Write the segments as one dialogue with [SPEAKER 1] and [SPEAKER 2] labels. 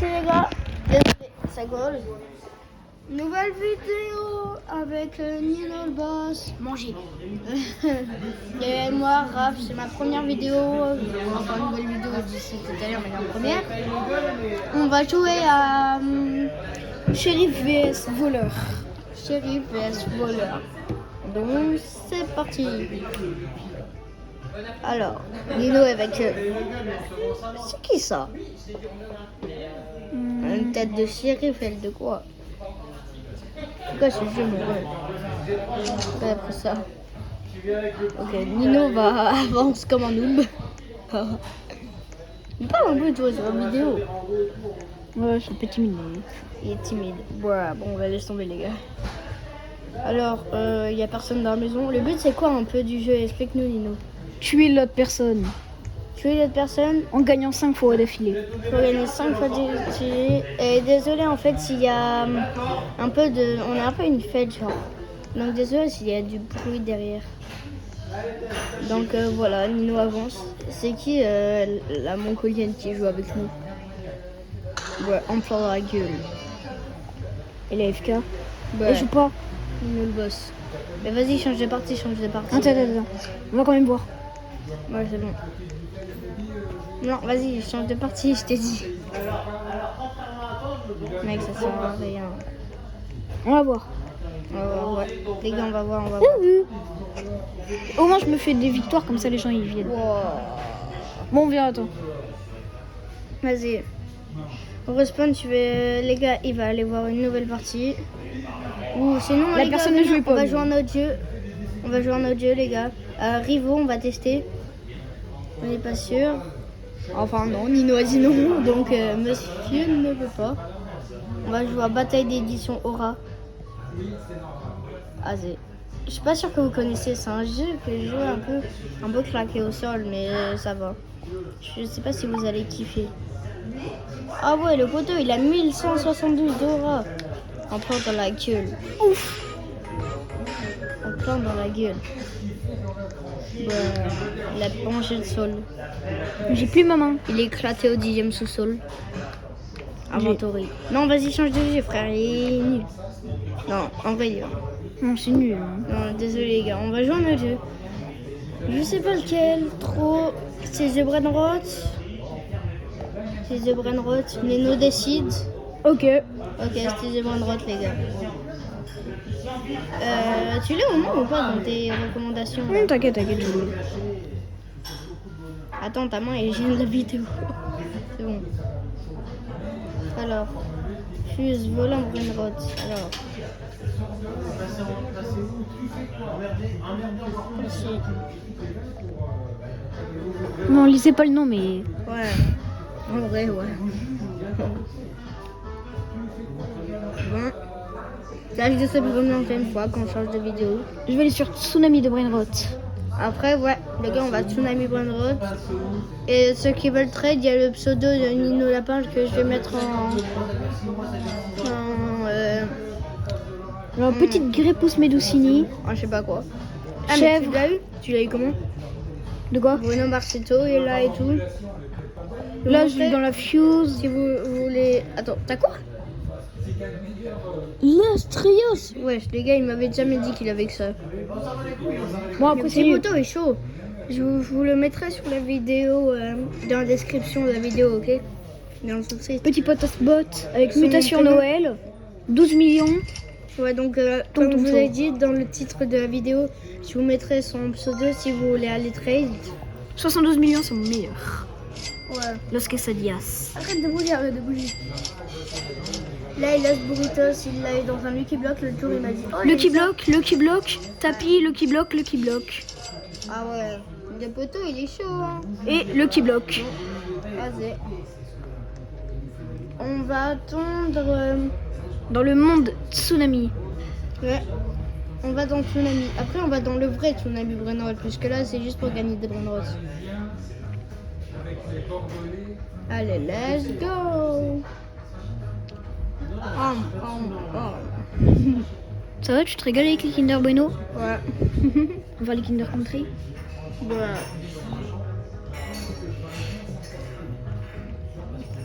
[SPEAKER 1] les gars. Désolé, ça colle. Nouvelle vidéo avec Nino le boss. Manger. Et moi, Raph, c'est ma première vidéo. Enfin, une nouvelle vidéo, je dis tout à l'heure, mais la première. On va jouer à Shérif vs voleur. Shérif vs voleur. Donc, c'est parti. Alors, Nino avec... c'est qui ça? Une tête de shérif, elle de quoi? Pourquoi ce jeu me après ça? Ok, Nino va avance comme un noob. Il parle un peu de jouer sur la vidéo.
[SPEAKER 2] Ouais, je suis un peu timide.
[SPEAKER 1] Il est timide. Voilà, bon, on va laisser tomber les gars. Alors, il n'y a personne dans la maison. Le but c'est quoi un peu du jeu? Explique-nous Nino.
[SPEAKER 2] Tuer l'autre personne
[SPEAKER 1] Tuer l'autre personne
[SPEAKER 2] en gagnant 5 fois d'affilée.
[SPEAKER 1] Il faut gagner 5 fois d'affilée. Et désolé en fait s'il y a un peu de... On a un peu une fête genre. Donc désolé s'il y a du bruit derrière. Donc voilà, Nino avance. C'est qui la mongolienne qui joue avec nous? Ouais, en plein dans la gueule.
[SPEAKER 2] Et la FK.
[SPEAKER 1] Ouais.
[SPEAKER 2] Elle joue pas.
[SPEAKER 1] Nino le boss. Mais vas-y, change de partie, change de partie.
[SPEAKER 2] Attends. On va quand même voir.
[SPEAKER 1] Ouais, c'est bon. Non, vas-y, change de partie, je t'ai dit. Mec, ça sert à rien.
[SPEAKER 2] On va voir.
[SPEAKER 1] On va voir, ouais. Les gars, on va voir.
[SPEAKER 2] Au moins, je me fais des victoires, comme ça les gens ils viennent.
[SPEAKER 1] Wow.
[SPEAKER 2] Bon, on vient, attends.
[SPEAKER 1] Vas-y. Au respawn, tu veux... Les gars, il va aller voir une nouvelle partie. Ou sinon,
[SPEAKER 2] La
[SPEAKER 1] les
[SPEAKER 2] personne
[SPEAKER 1] gars,
[SPEAKER 2] ne jouait pas.
[SPEAKER 1] On va jouer un autre jeu. On va jouer un autre jeu, les gars. Rivo, on va tester. On n'est pas sûr. Enfin, non, Nino a dit non. Donc, monsieur ne veut pas. On va jouer à Bataille d'édition Aura. Je suis pas sûre que vous connaissez. C'est un jeu que je joue un peu claqué au sol, mais ça va. Je sais pas si vous allez kiffer. Ah ouais, le poteau, il a 1172 d'aura. En plein dans la gueule. Ouf. En plein dans la gueule. Ouais, il a mangé le sol.
[SPEAKER 2] J'ai plus ma main.
[SPEAKER 1] Il est éclaté au 10e sous-sol. Inventory. Non, vas-y, change de jeu, frère. Il est nul. Non, en vrai, il est...
[SPEAKER 2] Non, c'est nul. Hein.
[SPEAKER 1] Non, désolé, les gars. On va jouer un autre jeu. Je sais pas lequel. Trop. C'est The Brainrot. C'est The Brainrot. Nino décide.
[SPEAKER 2] Ok.
[SPEAKER 1] Ok, c'était The Brainrot, les gars. Tu l'as au moins ou pas dans tes recommandations?
[SPEAKER 2] T'inquiète, je l'ai.
[SPEAKER 1] Attends, ta main elle gêne la vidéo. C'est bon. Alors, fuse, volant, Brainrot. Alors. Ici.
[SPEAKER 2] Non, lisez pas le nom, mais...
[SPEAKER 1] Ouais. En vrai, ouais. Bon. Là, je sais vraiment une fois qu'on change de vidéo.
[SPEAKER 2] Je vais aller sur Tsunami de Brainrot.
[SPEAKER 1] Après, ouais, les gars, on va Tsunami Brainrot. Et ceux qui veulent trade, il y a le pseudo de Nino Lapin que je vais mettre
[SPEAKER 2] Alors, petite Grépousse Medusini.
[SPEAKER 1] je sais pas quoi. Ah, mais
[SPEAKER 2] Chèvre.
[SPEAKER 1] tu l'as eu? Tu l'as eu comment?
[SPEAKER 2] De quoi?
[SPEAKER 1] Bruno Marcetto est là et tout.
[SPEAKER 2] Là, je suis dans la Fuse.
[SPEAKER 1] Si vous voulez... Attends, t'as quoi?
[SPEAKER 2] L'Astrios.
[SPEAKER 1] Wesh, les gars, il m'avait jamais dit qu'il avait que ça.
[SPEAKER 2] Bon,
[SPEAKER 1] Le
[SPEAKER 2] après,
[SPEAKER 1] petit poteau est chaud. Je vous le mettrai sur la vidéo, dans la description de la vidéo, ok? Dans le sous-titre.
[SPEAKER 2] Petit potos bot avec
[SPEAKER 1] Son
[SPEAKER 2] mutation
[SPEAKER 1] prénom.
[SPEAKER 2] Noël. 12 millions.
[SPEAKER 1] Ouais, donc, comme je vous ai dit dans le titre de la vidéo, je vous mettrai son pseudo si vous voulez aller trade.
[SPEAKER 2] 72 millions, c'est mon meilleur.
[SPEAKER 1] Ouais.
[SPEAKER 2] Los Quesadillas.
[SPEAKER 1] Arrête de bouger, Là, il a ce burritos, il l'a eu dans un Lucky Block. Le tour, il m'a dit... Oh,
[SPEAKER 2] Lucky Block, tapis, Lucky Block.
[SPEAKER 1] Ah ouais, le poteau, il est chaud, hein.
[SPEAKER 2] Et Lucky Block.
[SPEAKER 1] Vas-y. On va attendre...
[SPEAKER 2] Dans le monde Tsunami.
[SPEAKER 1] Ouais. On va dans Tsunami. Après, on va dans le vrai Tsunami Brainrot, puisque là, c'est juste pour gagner des Brainrot. Allez, let's go.
[SPEAKER 2] Ça va, tu te régales avec les Kinder Bueno?
[SPEAKER 1] Ouais.
[SPEAKER 2] On va les Kinder Country.
[SPEAKER 1] Voilà.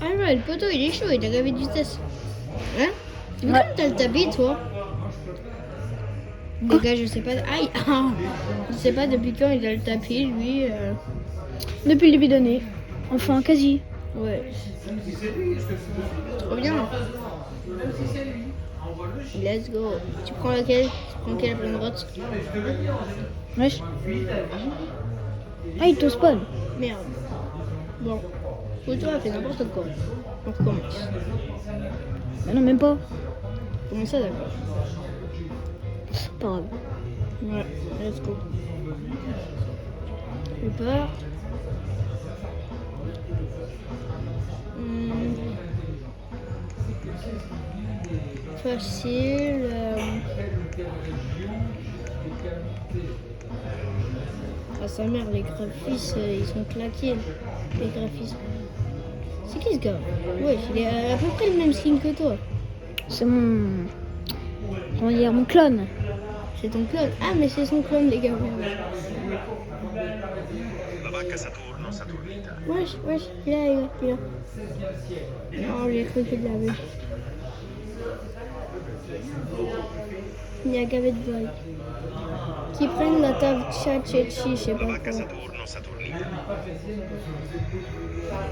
[SPEAKER 1] Ah ouais, le poteau il est chaud, il a gavé de vitesse. Hein?
[SPEAKER 2] Ouais.
[SPEAKER 1] Ouais. T'as le tapis, toi? Les gars, je sais pas. Aïe! Je sais pas depuis quand il a le tapis, lui.
[SPEAKER 2] Depuis le début d'année. Enfin, quasi.
[SPEAKER 1] Ouais. Trop bien. Let's go. Tu prends laquelle? Tu prends quelle pleine droite?
[SPEAKER 2] Wesh. Ah, il te spawn.
[SPEAKER 1] Merde. Bon. Photo a fait n'importe quoi. On recommence.
[SPEAKER 2] Bah non, même pas.
[SPEAKER 1] Comment ça, d'accord?
[SPEAKER 2] Pas grave.
[SPEAKER 1] Ouais, let's go. Je pars. Facile. Ah, sa mère, les graphismes, ils sont claqués. Les graphismes. C'est qui ce gars? Ouais, il est à peu près le même skin que toi.
[SPEAKER 2] C'est mon. Comment dire, mon clone.
[SPEAKER 1] C'est ton clone. Ah, mais c'est son clone, les gars.
[SPEAKER 3] La vacca Saturno, Saturnita.
[SPEAKER 1] Wesh, wesh, il est là, il est là. Non, j'ai cru qu'il l'avait. Il y a gavé de vagues. Qui prennent la table Tchatchechi, je sais
[SPEAKER 3] La
[SPEAKER 1] pas
[SPEAKER 3] vacca
[SPEAKER 1] quoi.
[SPEAKER 3] Saturno, Saturnita.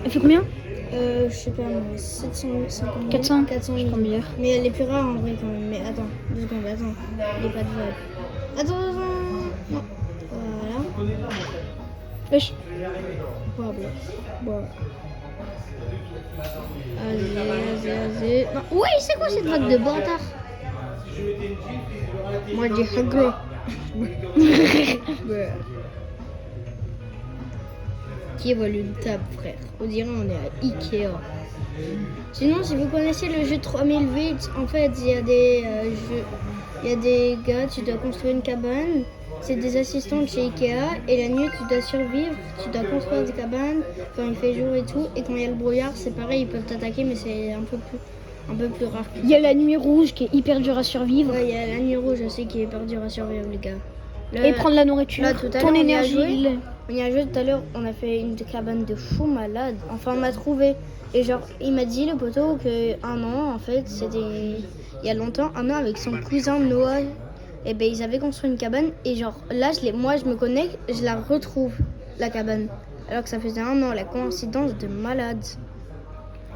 [SPEAKER 2] Elle fait combien?
[SPEAKER 1] Je sais pas, moi, 750
[SPEAKER 2] 400.
[SPEAKER 1] 400
[SPEAKER 2] Je prends meilleur.
[SPEAKER 1] Mais elle est plus rare en vrai quand même. Mais attends, 2 secondes, attends. Il n'y a pas de vague. Attends. Non. Voilà.
[SPEAKER 2] Wesh.
[SPEAKER 1] Voilà. Voilà. Vas-y. Non. Ouais, c'est quoi cette vague de bâtard? Moi, j'ai hugger. Qui vole une table, frère? On dirait on est à Ikea. Sinon, si vous connaissez le jeu 3008, en fait, il y a des jeux, il y a des gars, tu dois construire une cabane. C'est des assistants de chez Ikea et la nuit, tu dois survivre, tu dois construire des cabanes quand il fait jour et tout. Et quand il y a le brouillard, c'est pareil, ils peuvent t'attaquer, mais c'est un peu plus rare.
[SPEAKER 2] Il y a la nuit rouge qui est hyper dure à survivre.
[SPEAKER 1] Ouais, il y a la nuit rouge aussi qui est hyper dur à survivre, les gars.
[SPEAKER 2] Et prendre la nourriture,
[SPEAKER 1] là, tout à
[SPEAKER 2] ton
[SPEAKER 1] l'heure,
[SPEAKER 2] énergie.
[SPEAKER 1] On y a joué tout à l'heure, on a fait une cabane de fou malade. Enfin, on m'a trouvé. Et genre, il m'a dit, le poteau, qu'un an, en fait, c'était il y a longtemps, un an avec son cousin Noah. Et ben, ils avaient construit une cabane. Et genre, là, moi, je me connecte, je la retrouve, la cabane. Alors que ça faisait un an, la coïncidence de malade.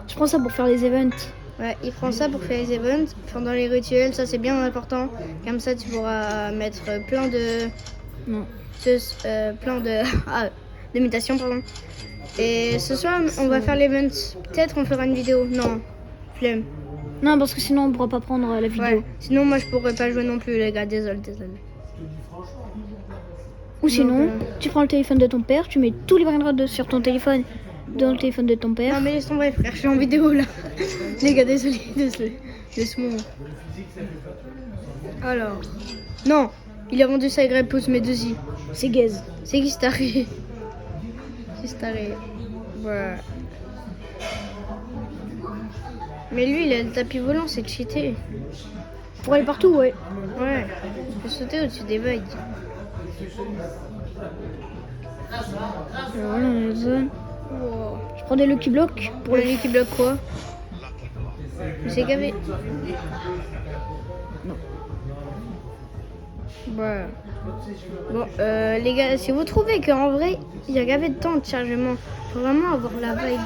[SPEAKER 2] Je prends ça pour faire les events.
[SPEAKER 1] Ouais, il prend ça pour faire les events. Pendant les rituels, ça c'est bien important. Comme ça, tu pourras mettre plein de...
[SPEAKER 2] Non.
[SPEAKER 1] plein de... de mutations, pardon. Et ce soir, on va faire l'event. Peut-être on fera une vidéo. Non, flemme.
[SPEAKER 2] Non, parce que sinon on pourra pas prendre la vidéo.
[SPEAKER 1] Ouais. Sinon, moi je pourrais pas jouer non plus, les gars. Désolé.
[SPEAKER 2] Ou sinon,
[SPEAKER 1] Donc,
[SPEAKER 2] tu prends le téléphone de ton père, tu mets tous les brainrots sur ton téléphone dans le téléphone de ton père.
[SPEAKER 1] Non, mais laisse tomber, frère. Je suis en vidéo là. Les gars, désolé. Laisse-moi. Alors. Non, il a vendu sa grève pouce mes deux i.
[SPEAKER 2] C'est gaze.
[SPEAKER 1] C'est qui staré? Voilà. Mais lui, il a le tapis volant, c'est cheaté.
[SPEAKER 2] Pour aller partout, ouais.
[SPEAKER 1] Ouais, tu peux sauter au-dessus des vagues.
[SPEAKER 2] Voilà, on est dans la zone.
[SPEAKER 1] Wow.
[SPEAKER 2] Je prends des Lucky Blocks pour
[SPEAKER 1] Pour
[SPEAKER 2] les...
[SPEAKER 1] lui qui bloque quoi? Mais c'est gavé.
[SPEAKER 2] Non.
[SPEAKER 1] Voilà. Bon, les gars, si vous trouvez qu'en vrai, il y a gavé de temps de chargement, faut vraiment avoir la vague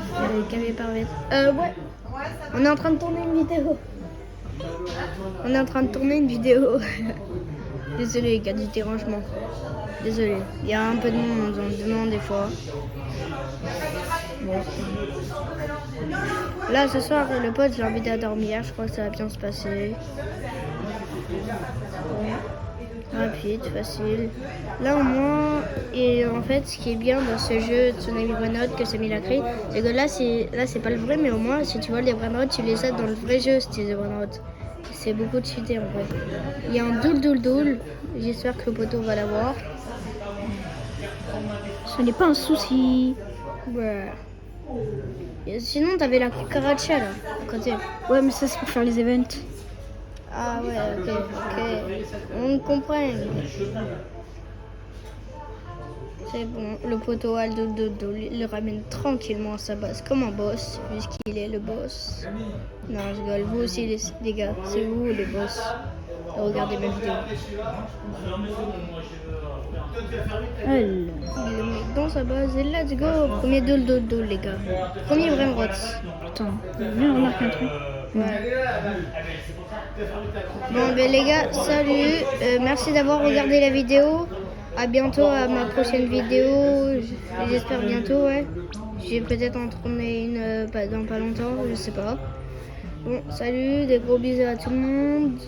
[SPEAKER 1] gavé par mètre. Ouais. On est en train de tourner une vidéo. Désolé les gars du dérangement. Désolé. Il y a un peu de monde, on me demande des fois. Bon. Là ce soir le pote j'ai envie à dormir, je crois que ça va bien se passer. Bon. Rapide, facile. Là au moins, et en fait ce qui est bien dans ce jeu Tsunami Brainrot que Samy l'a créé, c'est que là c'est pas le vrai, mais au moins si tu vois les Brainrot, tu les as dans le vrai jeu style de Brainrot. C'est beaucoup de cheaté en vrai. Il y a un doul. J'espère que le poteau va l'avoir.
[SPEAKER 2] Ce n'est pas un souci.
[SPEAKER 1] Ouais. Et sinon, t'avais la cucaracha là, à côté.
[SPEAKER 2] Ouais, mais ça c'est pour faire les events.
[SPEAKER 1] Ah ouais, ok. On comprend. C'est bon, le poteau Aldo il le ramène tranquillement à sa base comme un boss, puisqu'il est le boss. Non, je rigole, vous aussi les gars, c'est vous les boss. Regardez mes vidéos.
[SPEAKER 2] Elle.
[SPEAKER 1] Il le met dans sa base et let's go. Premier dodo les gars. Premier vraiment rot.
[SPEAKER 2] Attends, viens remarquer un truc.
[SPEAKER 1] Ouais. Bon ben les gars, salut. Merci d'avoir regardé la vidéo. À bientôt à ma prochaine vidéo. J'espère bientôt, ouais. J'ai peut-être en tourner une dans pas longtemps, je sais pas. Bon, salut, des gros bisous à tout le monde.